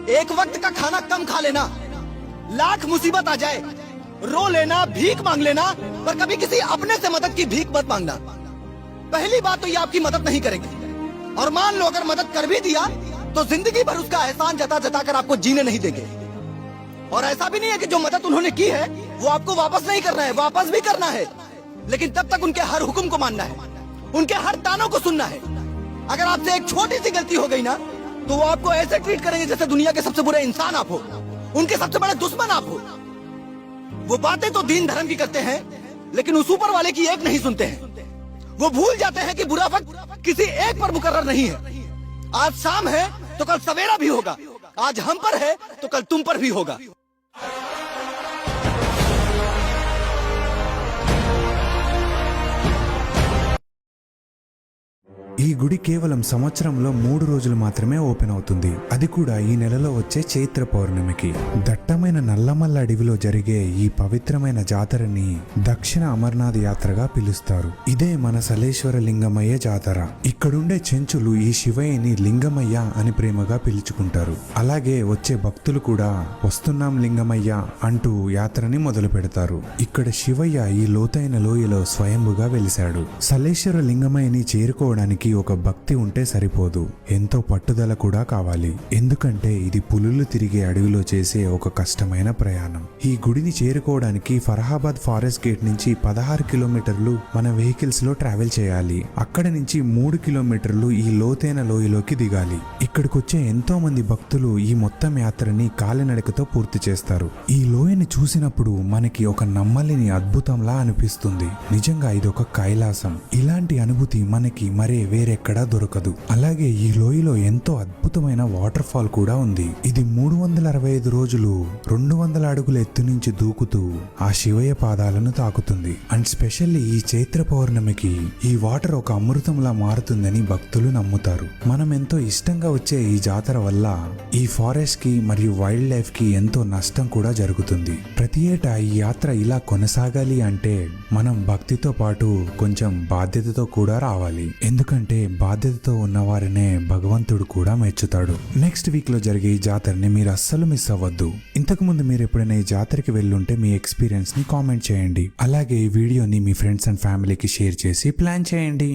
एक वक्त का खाना कम खा लेना, लाख मुसीबत आ जाए, रो लेना, भीख मांग लेना, पर कभी किसी अपने से मदद की भीख मत मांगना। पहली बात तो ये आपकी मदद नहीं करेंगे, और मान लो अगर मदद कर भी दिया तो जिंदगी भर उसका एहसान जता जता कर आपको जीने नहीं देंगे। और ऐसा भी नहीं है कि जो मदद उन्होंने की है वो आपको वापस नहीं करना है, वापस भी करना है, लेकिन तब तक उनके हर हुक्म को मानना है, उनके हर तानों को सुनना है। अगर आपसे एक छोटी सी गलती हो गई ना तो वो आपको ऐसे ट्रीट करेंगे जैसे दुनिया के सबसे बुरे इंसान आप हो, उनके सबसे बड़े दुश्मन आप हो। वो बातें तो दीन धर्म की करते हैं लेकिन उस ऊपर वाले की एक नहीं सुनते हैं। वो भूल जाते हैं कि बुरा वक्त किसी एक पर मुकर्रर नहीं है। आज शाम है तो कल सवेरा भी होगा, आज हम पर है तो कल तुम पर भी होगा। ఈ గుడి కేవలం సంవత్సరంలో 3 రోజులు మాత్రమే ఓపెన్ అవుతుంది. అది కూడా ఈ నెలలో వచ్చే చైత్ర పౌర్ణమికి. దట్టమైన నల్లమల్ల అడవిలో జరిగే ఈ పవిత్రమైన జాతరని దక్షిణ అమర్నాథ్ యాత్రగా పిలుస్తారు. ఇదే మన సలేశ్వర లింగమయ్య జాతర. ఇక్కడుండే చెంచులు ఈ శివయ్యని లింగమయ్య అని ప్రేమగా పిలుచుకుంటారు. అలాగే వచ్చే భక్తులు కూడా వస్తున్నాం లింగమయ్య అంటూ యాత్రని మొదలు పెడతారు. ఇక్కడ శివయ్య ఈ లోతైన లోయలో స్వయంభుగా వెలిశాడు. సలేశ్వర లింగమయ్యని చేరుకోవడానికి ఒక భక్తి ఉంటే సరిపోదు, ఎంతో పట్టుదల కూడా కావాలి. ఎందుకంటే ఇది పులులు తిరిగే అడవిలో చేసే ఒక కష్టమైన ప్రయాణం. ఈ గుడిని చేరుకోవడానికి ఫరహాబాద్ ఫారెస్ట్ గేట్ నుంచి 16 కిలోమీటర్లు మన వెహికల్స్ లో ట్రావెల్ చేయాలి. అక్కడ నుంచి 3 కిలోమీటర్లు ఈ లోతైన లోయలోకి దిగాలి. ఇక్కడికొచ్చే ఎంతో మంది భక్తులు ఈ మొత్తం యాత్రని కాలినడకతో పూర్తి చేస్తారు. ఈ లోయని చూసినప్పుడు మనకి ఒక నమ్మలేని అద్భుతంలా అనిపిస్తుంది. నిజంగా ఇదొక కైలాసం. ఇలాంటి అనుభూతి మనకి మరే వేరెక్కడా దొరకదు. అలాగే ఈ లోయలో ఎంతో అద్భుతమైన వాటర్ ఫాల్ కూడా ఉంది. ఇది 365 రోజులు 200 అడుగుల ఎత్తు నుంచి దూకుతూ ఆ శివయ్య పాదాలను తాకుతుంది. అండ్ స్పెషల్లీ ఈ చైత్ర పౌర్ణమికి ఈ వాటర్ ఒక అమృతంలా మారుతుందని భక్తులు నమ్ముతారు. మనం ఎంతో ఇష్టంగా వచ్చే ఈ జాతర వల్ల ఈ ఫారెస్ట్ కి మరియు వైల్డ్ లైఫ్ కి ఎంతో నష్టం కూడా జరుగుతుంది. ప్రతి ఏటా ఈ యాత్ర ఇలా కొనసాగాలి అంటే మనం భక్తితో పాటు కొంచెం బాధ్యతతో కూడా రావాలి. ఎందుకంటే బాధ్యతతో ఉన్నవారినే భగవంతుడు కూడా మెచ్చుతాడు. నెక్స్ట్ వీక్ లో జరిగే ఈ జాతరని మీరు అస్సలు మిస్ అవ్వద్దు. ఇంతకు ముందు మీరు ఎప్పుడైనా ఈ జాతరకి వెళ్ళుంటే మీ ఎక్స్పీరియన్స్ ని కామెంట్ చేయండి. అలాగే ఈ వీడియోని మీ ఫ్రెండ్స్ అండ్ ఫ్యామిలీకి షేర్ చేసి ప్లాన్ చేయండి.